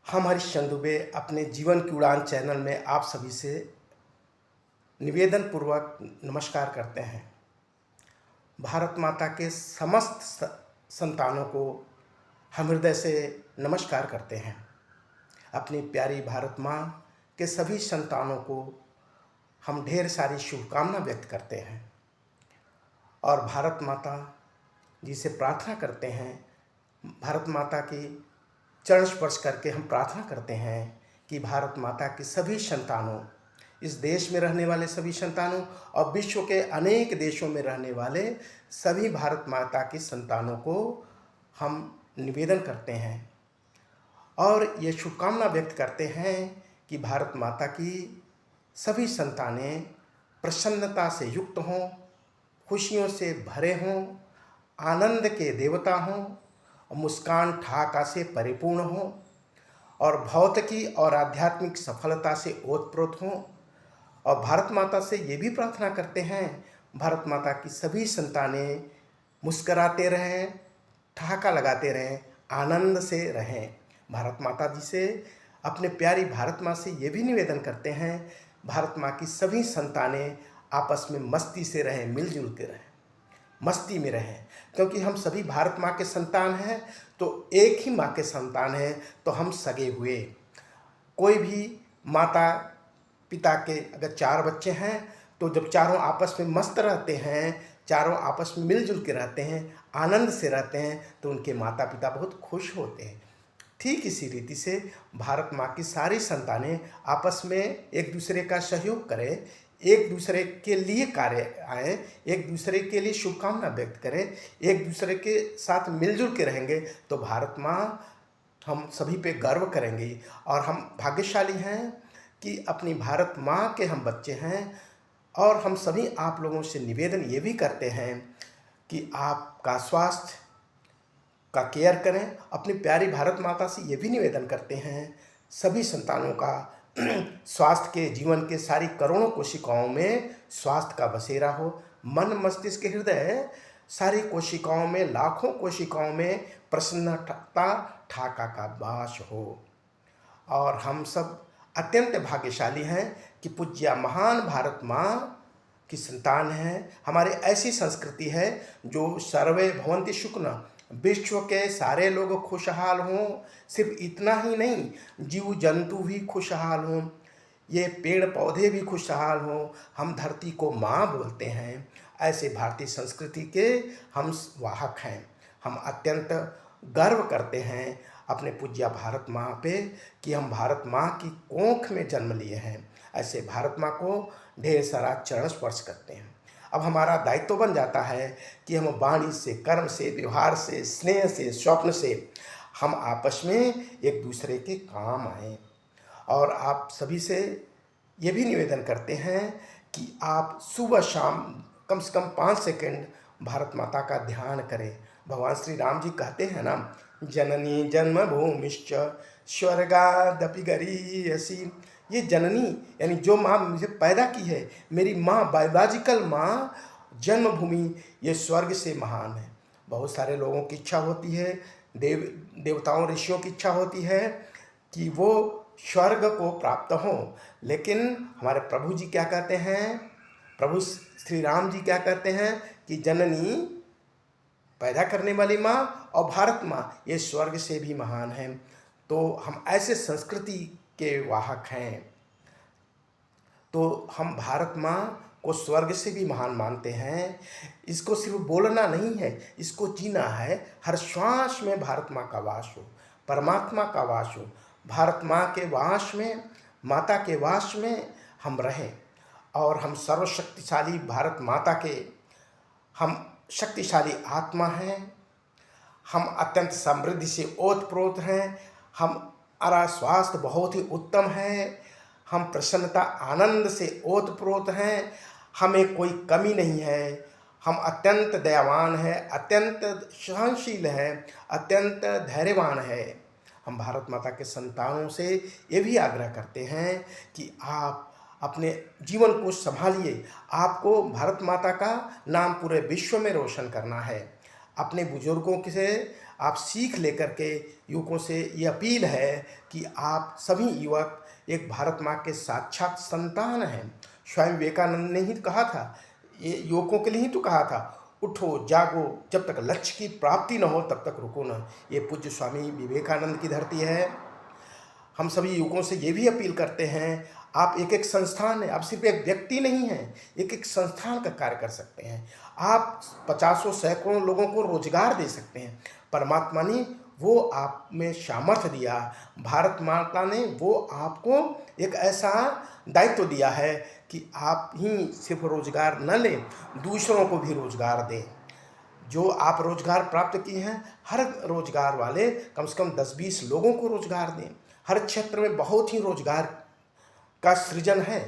हम हरीश दुबे अपने जीवन की उड़ान चैनल में आप सभी से निवेदन पूर्वक नमस्कार करते हैं। भारत माता के समस्त संतानों को हम हृदय से नमस्कार करते हैं। अपनी प्यारी भारत माँ के सभी संतानों को हम ढेर सारी शुभकामना व्यक्त करते हैं और भारत माता जी से प्रार्थना करते हैं। भारत माता की चरण स्पर्श करके हम प्रार्थना करते हैं कि भारत माता की सभी संतानों, इस देश में रहने वाले सभी संतानों और विश्व के अनेक देशों में रहने वाले सभी भारत माता की संतानों को हम निवेदन करते हैं और ये शुभकामना व्यक्त करते हैं कि भारत माता की सभी संतानें प्रसन्नता से युक्त हों, खुशियों से भरे हों, आनंद के देवता हों, मुस्कान ठहाका से परिपूर्ण हो और भौतिकी और आध्यात्मिक सफलता से ओतप्रोत हों। और भारत माता से ये भी प्रार्थना करते हैं, भारत माता की सभी संतानें मुस्कराते रहें, ठहाका लगाते रहें, आनंद से रहें। भारत माता जी से, अपने प्यारी भारत माँ से ये भी निवेदन करते हैं, भारत माँ की सभी संतानें आपस में मस्ती से रहें, मिलजुल के रहें, मस्ती में रहें, क्योंकि हम सभी भारत माँ के संतान हैं। तो एक ही माँ के संतान हैं, तो हम सगे हुए। कोई भी माता पिता के अगर 4 बच्चे हैं तो जब चारों आपस में मस्त रहते हैं, चारों आपस में मिलजुल के रहते हैं, आनंद से रहते हैं, तो उनके माता पिता बहुत खुश होते हैं। ठीक इसी रीति से भारत माँ की सारी संतानें आपस में एक दूसरे का सहयोग करें, एक दूसरे के लिए कार्य आएँ, एक दूसरे के लिए शुभकामना व्यक्त करें, एक दूसरे के साथ मिलजुल के रहेंगे तो भारत माँ हम सभी पे गर्व करेंगी। और हम भाग्यशाली हैं कि अपनी भारत माँ के हम बच्चे हैं। और हम सभी आप लोगों से निवेदन ये भी करते हैं कि आपका स्वास्थ्य का केयर करें। अपनी प्यारी भारत माता से ये भी निवेदन करते हैं, सभी संतानों का स्वास्थ्य के, जीवन के सारी करोड़ों कोशिकाओं में स्वास्थ्य का बसेरा हो। मन मस्तिष्क हृदय सारी कोशिकाओं में, लाखों कोशिकाओं में प्रसन्नता ठाका का वास हो। और हम सब अत्यंत भाग्यशाली हैं कि पूज्य महान भारत माँ की संतान हैं। हमारी ऐसी संस्कृति है जो सर्वे भवन्ति सुखिनः, विश्व के सारे लोग खुशहाल हों। सिर्फ इतना ही नहीं, जीव जंतु भी खुशहाल हों, ये पेड़ पौधे भी खुशहाल हों। हम धरती को माँ बोलते हैं। ऐसे भारतीय संस्कृति के हम वाहक हैं। हम अत्यंत गर्व करते हैं अपने पूज्य भारत माँ पे कि हम भारत माँ की कोख में जन्म लिए हैं। ऐसे भारत माँ को ढेर सारा चरण स्पर्श करते हैं। अब हमारा दायित्व बन जाता है कि हम वाणी से, कर्म से, व्यवहार से, स्नेह से, स्वप्न से हम आपस में एक दूसरे के काम आएँ। और आप सभी से ये भी निवेदन करते हैं कि आप सुबह शाम कम से कम 5 सेकंड भारत माता का ध्यान करें। भगवान श्री राम जी कहते हैं ना, जननी जन्मभूमिश्च स्वर्गादपि गरीयसी। ये जननी यानी जो माँ मुझे पैदा की है, मेरी माँ, बायोलॉजिकल माँ, जन्मभूमि ये स्वर्ग से महान है। बहुत सारे लोगों की इच्छा होती है, देवताओं ऋषियों की इच्छा होती है कि वो स्वर्ग को प्राप्त हों, लेकिन हमारे प्रभु जी क्या कहते हैं, प्रभु श्री राम जी क्या कहते हैं कि जननी पैदा करने वाली माँ और भारत माँ ये स्वर्ग से भी महान हैं। तो हम ऐसे संस्कृति के वाहक हैं। तो हम भारत माँ को स्वर्ग से भी महान मानते हैं। इसको सिर्फ बोलना नहीं है, इसको जीना है। हर श्वास में भारत माँ का वास हो, परमात्मा का वास हो। भारत माँ के वास में, माता के वास में हम रहें। और हम सर्वशक्तिशाली भारत माता के हम शक्तिशाली आत्मा हैं। हम अत्यंत समृद्धि से ओतप्रोत हैं। हमारा स्वास्थ्य बहुत ही उत्तम है। हम प्रसन्नता, आनंद से ओतप्रोत हैं। हमें कोई कमी नहीं है। हम अत्यंत दयावान हैं, अत्यंत सहनशील हैं, अत्यंत धैर्यवान हैं। हम भारत माता के संतानों से ये भी आग्रह करते हैं कि आप अपने जीवन को संभालिए। आपको भारत माता का नाम पूरे विश्व में रोशन करना है। अपने बुजुर्गों से, आप सीख लेकर के युवकों से ये अपील है कि आप सभी युवक एक भारत माँ के साक्षात संतान हैं। स्वयं विवेकानंद ने ही कहा था, ये युवकों के लिए ही तो कहा था, उठो जागो, जब तक लक्ष्य की प्राप्ति न हो तब तक रुको न। ये पूज्य स्वामी विवेकानंद की धरती है। हम सभी युवकों से ये भी अपील करते हैं, आप एक एक संस्थान है, आप सिर्फ एक व्यक्ति नहीं हैं, एक एक संस्थान का कार्य कर सकते हैं। आप पचासों सैकड़ों लोगों को रोजगार दे सकते हैं। परमात्मा ने वो आप में सामर्थ्य दिया, भारत माता ने वो आपको एक ऐसा दायित्व दिया है कि आप ही सिर्फ रोजगार न लें, दूसरों को भी रोजगार दें। जो आप रोजगार प्राप्त किए हैं, हर रोजगार वाले कम से कम 10-20 लोगों को रोजगार दें। हर क्षेत्र में बहुत ही रोजगार का सृजन है।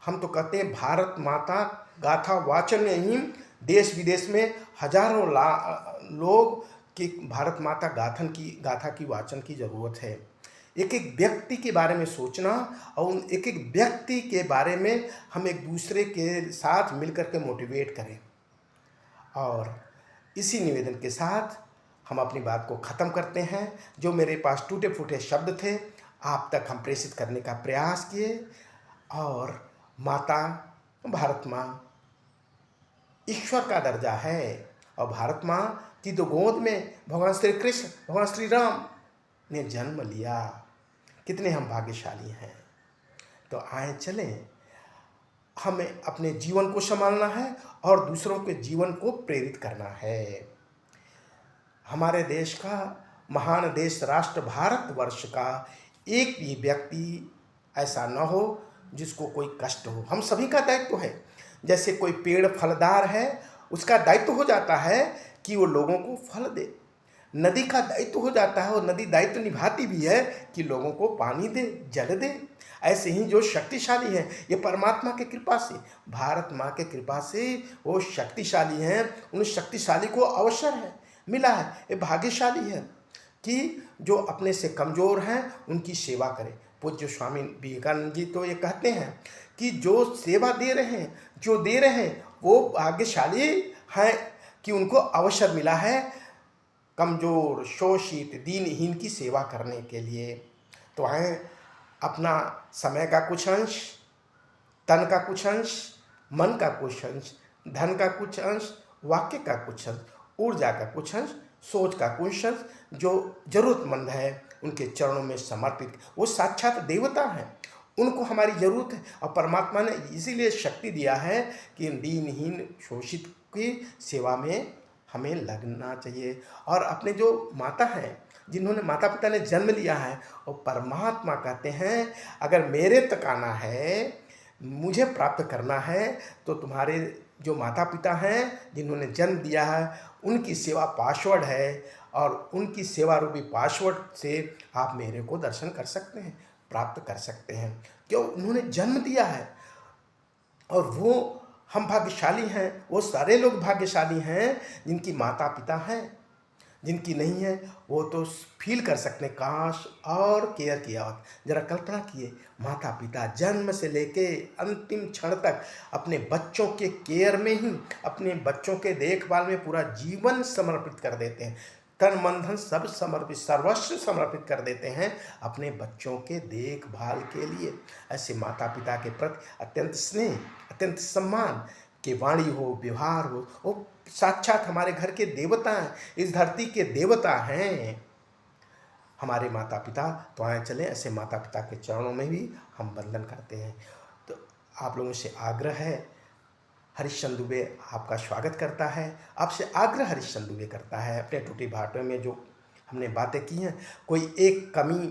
हम तो कहते हैं भारत माता गाथा वाचन में ही देश विदेश में हजारों लोग की भारत माता गाथा की वाचन की ज़रूरत है। एक एक व्यक्ति के बारे में सोचना और उन एक एक व्यक्ति के बारे में हम एक दूसरे के साथ मिलकर के मोटिवेट करें। और इसी निवेदन के साथ हम अपनी बात को ख़त्म करते हैं। जो मेरे पास टूटे फूटे शब्द थे आप तक हम प्रेषित करने का प्रयास किए। और माता भारत माँ ईश्वर का दर्जा है और भारत माँ की तो गोद में भगवान श्री कृष्ण, भगवान श्री राम ने जन्म लिया। कितने हम भाग्यशाली हैं। तो आए चलें, हमें अपने जीवन को संभालना है और दूसरों के जीवन को प्रेरित करना है। हमारे देश का महान देश राष्ट्र भारतवर्ष का एक भी व्यक्ति ऐसा न हो जिसको कोई कष्ट हो। हम सभी का दायित्व है। जैसे कोई पेड़ फलदार है, उसका दायित्व हो जाता है कि वो लोगों को फल दे। नदी का दायित्व हो जाता है और नदी दायित्व निभाती भी है कि लोगों को पानी दे, जल दे। ऐसे ही जो शक्तिशाली हैं, ये परमात्मा की कृपा से, भारत माँ के कृपा से वो शक्तिशाली हैं। उन शक्तिशाली को अवसर है मिला है, ये भाग्यशाली है कि जो अपने से कमज़ोर हैं उनकी सेवा करें। पूज्य स्वामी विवेकानंद जी तो ये कहते हैं कि जो सेवा दे रहे हैं, जो दे रहे हैं, वो भाग्यशाली हैं कि उनको अवसर मिला है कमज़ोर, शोषित, दीनहीन की सेवा करने के लिए। तो आए अपना समय का कुछ अंश, तन का कुछ अंश, मन का कुछ अंश, धन का कुछ अंश, वाक्य का कुछ अंश, ऊर्जा का कुछ अंश, सोच का कुछ अंश जो ज़रूरतमंद है उनके चरणों में समर्पित। वो साक्षात देवता हैं, उनको हमारी ज़रूरत है। और परमात्मा ने इसीलिए शक्ति दिया है कि दीनहीन शोषित की सेवा में हमें लगना चाहिए। और अपने जो माता हैं, जिन्होंने माता पिता ने जन्म लिया है, और परमात्मा कहते हैं अगर मेरे तक आना है, मुझे प्राप्त करना है, तो तुम्हारे जो माता पिता हैं जिन्होंने जन्म दिया है उनकी सेवा पासवर्ड है। और उनकी सेवा रूपी पासवर्ड से आप मेरे को दर्शन कर सकते हैं, प्राप्त कर सकते हैं। क्यों? उन्होंने जन्म दिया है। और वो हम भाग्यशाली हैं, वो सारे लोग भाग्यशाली हैं जिनकी माता पिता हैं। जिनकी नहीं है वो तो फील कर सकते हैं, काश और केयर किया होता। जरा कल्पना किए, माता पिता जन्म से लेके अंतिम क्षण तक अपने बच्चों के केयर में ही, अपने बच्चों के देखभाल में पूरा जीवन समर्पित कर देते हैं। तन मन धन सब समर्पित, सर्वस्व समर्पित कर देते हैं अपने बच्चों के देखभाल के लिए। ऐसे माता पिता के प्रति अत्यंत स्नेह, अत्यंत सम्मान के वाणी हो, व्यवहार हो, वो साक्षात हमारे घर के देवता हैं, इस धरती के देवता हैं हमारे माता पिता। तो आए चलें ऐसे माता पिता के चरणों में भी हम वंदन करते हैं। तो आप लोगों से आग्रह है, हरीशचंद्र दुबे आपका स्वागत करता है। आपसे आग्रह हरीशचंद्र दुबे करता है, अपने टूटी भाटों में जो हमने बातें की हैं, कोई एक कमी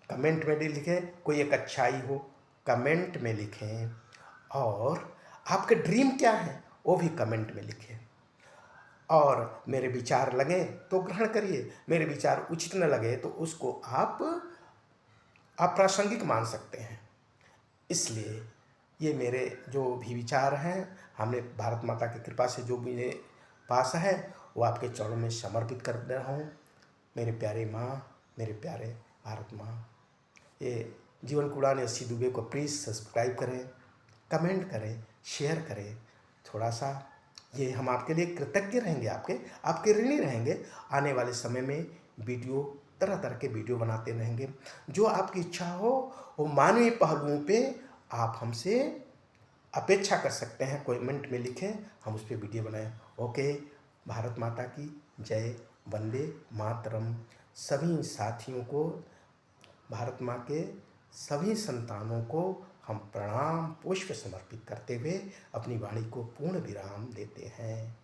कमेंट में लिखें, कोई एक अच्छाई हो कमेंट में लिखें, और आपके ड्रीम क्या है वो भी कमेंट में लिखें। और मेरे विचार लगे तो ग्रहण करिए, मेरे विचार उचित न लगे तो उसको आप अप्रासंगिक मान सकते हैं। इसलिए ये मेरे जो भी विचार हैं, हमने भारत माता की कृपा से जो मेरे पास है वो आपके चरणों में समर्पित कर रहा हूँ। मेरे प्यारे माँ, मेरे प्यारे भारत माँ, ये जीवन की उड़ान अस्सी दुबे को प्लीज़ सब्सक्राइब करें, कमेंट करें, शेयर करें, थोड़ा सा ये हम आपके लिए कृतज्ञ रहेंगे, आपके ऋणी रहेंगे। आने वाले समय में वीडियो, तरह तरह के वीडियो बनाते रहेंगे। जो आपकी इच्छा हो वो मानवीय पहलुओं पे आप हमसे अपेक्षा कर सकते हैं, कमेंट में लिखें, हम उस पर वीडियो बनाएं। ओके, भारत माता की जय, वंदे मातरम। सभी साथियों को, भारत माँ के सभी संतानों को हम प्रणाम पुष्प समर्पित करते हुए अपनी वाणी को पूर्ण विराम देते हैं।